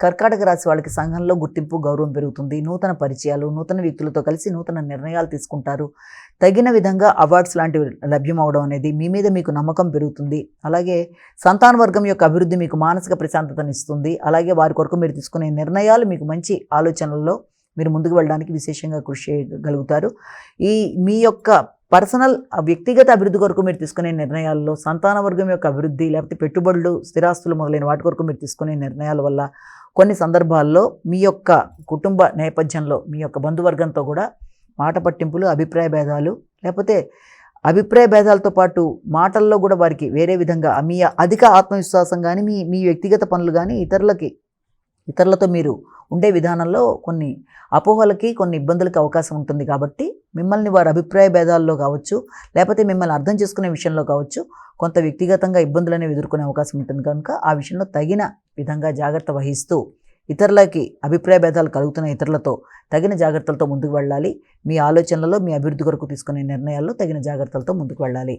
కర్కాటక రాశి వాళ్ళకి సంఘంలో గుర్తింపు, గౌరవం పెరుగుతుంది. నూతన పరిచయాలు, నూతన వ్యక్తులతో కలిసి నూతన నిర్ణయాలు తీసుకుంటారు. తగిన విధంగా అవార్డ్స్ లాంటివి లభ్యమవ్వడం అనేది మీ మీద మీకు నమ్మకం పెరుగుతుంది. అలాగే సంతాన వర్గం యొక్క అభివృద్ధి మీకు మానసిక ప్రశాంతతనిస్తుంది. అలాగే వారి కొరకు మీరు తీసుకునే నిర్ణయాలు మీకు మంచి ఆలోచనల్లో మీరు ముందుకు వెళ్ళడానికి విశేషంగా కృషి చేయగలుగుతారు. మీ యొక్క పర్సనల్ వ్యక్తిగత అభివృద్ధి కొరకు మీరు తీసుకునే నిర్ణయాల్లో సంతాన వర్గం యొక్క అభివృద్ధి, లేకపోతే పెట్టుబడులు, స్థిరాస్తులు మొదలైన వాటి కొరకు మీరు తీసుకునే నిర్ణయాల వల్ల కొన్ని సందర్భాల్లో మీ యొక్క కుటుంబ నేపథ్యంలో మీ యొక్క బంధువర్గంతో కూడా మాట పట్టింపులు, అభిప్రాయ భేదాలు, లేకపోతే అభిప్రాయ భేదాలతో పాటు మాటల్లో కూడా వారికి వేరే విధంగా మీ అధిక ఆత్మవిశ్వాసం కానీ మీ వ్యక్తిగత పనులు కానీ ఇతరులతో మీరు ఉండే విధానంలో కొన్ని అపోహలకి, కొన్ని ఇబ్బందులకి అవకాశం ఉంటుంది. కాబట్టి మిమ్మల్ని వారి అభిప్రాయ భేదాల్లో కావచ్చు, లేకపోతే మిమ్మల్ని అర్థం చేసుకునే విషయంలో కావచ్చు, కొంత వ్యక్తిగతంగా ఇబ్బందులు అనేవి ఎదుర్కొనే అవకాశం ఉంటుంది. కనుక ఆ విషయంలో తగిన విధంగా జాగ్రత్త వహిస్తూ ఇతరులకి అభిప్రాయ భేదాలు కలుగుతున్న ఇతరులతో తగిన జాగ్రత్తలతో ముందుకు వెళ్ళాలి. మీ ఆలోచనలలో మీ అభివృద్ధి కొరకు తీసుకునే నిర్ణయాల్లో తగిన జాగ్రత్తలతో ముందుకు వెళ్ళాలి.